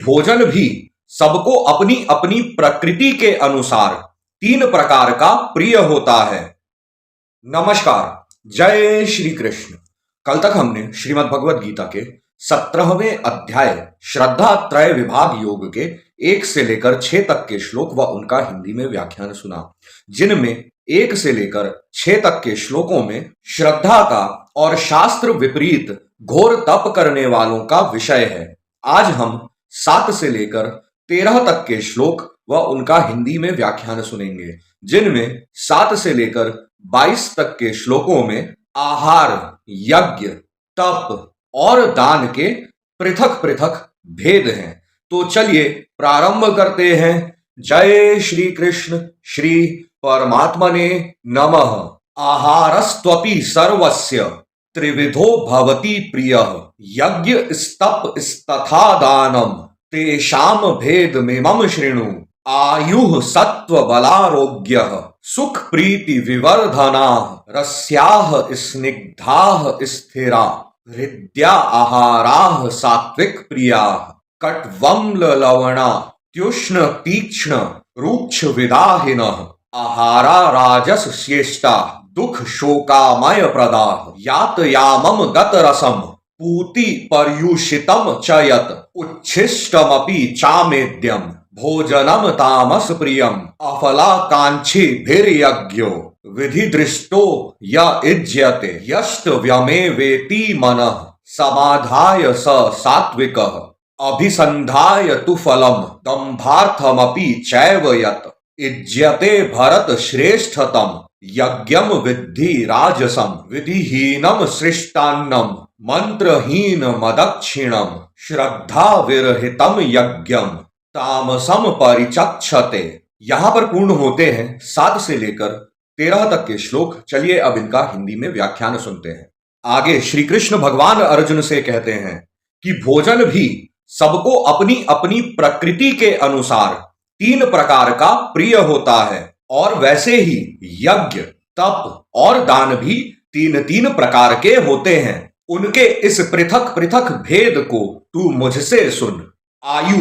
भोजन भी सबको अपनी अपनी प्रकृति के अनुसार तीन प्रकार का प्रिय होता है। नमस्कार, जय श्री कृष्ण। कल तक हमने श्रीमद् भगवद गीता के 17वें अध्याय श्रद्धा त्रय विभाग योग के 1 से लेकर 6 तक के श्लोक व उनका हिंदी में व्याख्यान सुना, जिनमें 1 से लेकर 6 तक के श्लोकों में श्रद्धा का और शास्त्र विपरीत घोर तप करने वालों का विषय है। आज हम 7 से लेकर 13 तक के श्लोक व उनका हिंदी में व्याख्यान सुनेंगे, जिनमें 7 से लेकर 22 तक के श्लोकों में आहार, यज्ञ, तप और दान के पृथक पृथक भेद हैं। तो चलिए प्रारंभ करते हैं। जय श्री कृष्ण। श्री परमात्मने नमः। आहारस्त्वपि सर्वस्य त्रिविधो भवति प्रियः, यज्ञ स्तप स्तथा दानम तेषाम भेदमिमं शृणु। आयुः सत्व बलारोग्यः सुख प्रीति विवर्धनाः, रस्याः स्निग्धाः स्थिरा, हृद्या आहाराः सात्विक प्रियाः, कट्वम्ल लवणा त्युष्ण तीक्ष्ण रुक्ष विदाहिनः, आहारा राजस श्रेष्ठा दुख शोकामय प्रदाः, यातयामम गतरसम पूति पर्युषितम च यत्, उच्छिष्टमपि चामेद्यम भोजनम तामस प्रियम, अफलाकांक्षिभिर्यज्ञो विधि दृष्टो य इज्यते, यष्ट व्यमे वेति मनः समाधाय स सात्विकः, अभिसंधाय तु फलम दंभार्थमपि चैव यत्, इज्यते भरत श्रेष्ठतम, यज्ञम विद्धि राजसम, विधिहीनम सृष्टान्नम मंत्रहीन मदक्षिणम, श्रद्धा विरहितम यज्ञम तामसम परिचक्षते। यहां पर पूर्ण होते हैं 7 से लेकर 13 तक के श्लोक। चलिए अब इनका हिंदी में व्याख्यान सुनते हैं। आगे श्री कृष्ण भगवान अर्जुन से कहते हैं कि भोजन भी सबको अपनी अपनी प्रकृति के अनुसार 3 प्रकार का प्रिय होता है, और वैसे ही यज्ञ, तप और दान भी 3 प्रकार के होते हैं। उनके इस पृथक पृथक भेद को तू मुझसे सुन। आयु,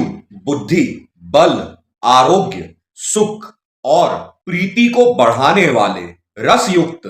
बुद्धि, बल, आरोग्य, सुख और प्रीति को बढ़ाने वाले, रसयुक्त,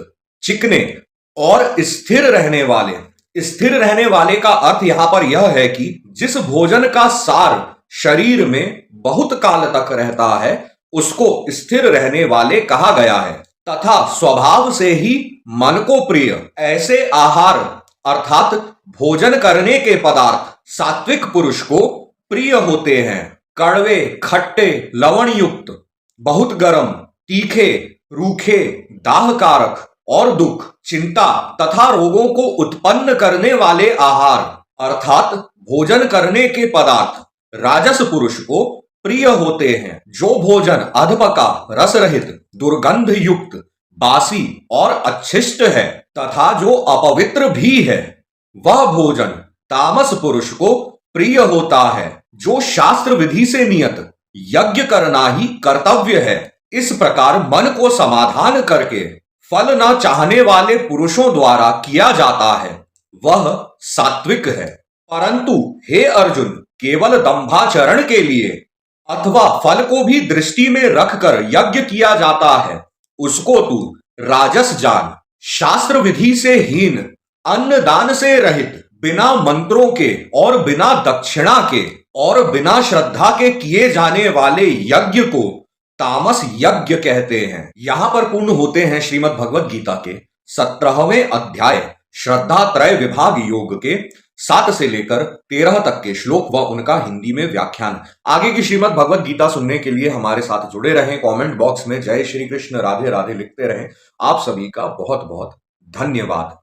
चिकने और स्थिर रहने वाले। स्थिर रहने वाले का अर्थ यहां पर यह है कि जिस भोजन का सार शरीर में बहुत काल तक रहता है उसको स्थिर रहने वाले कहा गया है, तथा स्वभाव से ही मन को प्रिय ऐसे आहार अर्थात भोजन करने के पदार्थ सात्विक पुरुष को प्रिय होते हैं। कड़वे, खट्टे, लवण युक्त, बहुत गर्म, तीखे, रूखे, दाहकारक और दुख, चिंता तथा रोगों को उत्पन्न करने वाले आहार अर्थात भोजन करने के पदार्थ राजस पुरुष को प्रिय होते हैं। जो भोजन अधपका, रस रहित, दुर्गंध युक्त, बासी और अच्छिष्ट है तथा जो अपवित्र भी है, वह भोजन तामस पुरुष को प्रिय होता है। जो शास्त्र विधि से नियत यज्ञ करना ही कर्तव्य है, इस प्रकार मन को समाधान करके फल न चाहने वाले पुरुषों द्वारा किया जाता है, वह सात्विक है। परंतु हे अर्जुन, केवल दंभाचरण के लिए अथवा फल को भी दृष्टि में रखकर यज्ञ किया जाता है, उसको तू राजस जान। शास्त्र विधि से हीन, अन्न दान से रहित, बिना मंत्रों के और बिना दक्षिणा के और बिना श्रद्धा के किए जाने वाले यज्ञ को तामस यज्ञ कहते हैं। यहां पर पूर्ण होते हैं श्रीमद् भगवद गीता के 17वें अध्याय श्रद्धा त्रय विभाग योग के 7 से लेकर 13 तक के श्लोक व उनका हिंदी में व्याख्यान। आगे की श्रीमद् भगवद गीता सुनने के लिए हमारे साथ जुड़े रहें। कमेंट बॉक्स में जय श्री कृष्ण, राधे राधे लिखते रहें। आप सभी का बहुत बहुत धन्यवाद।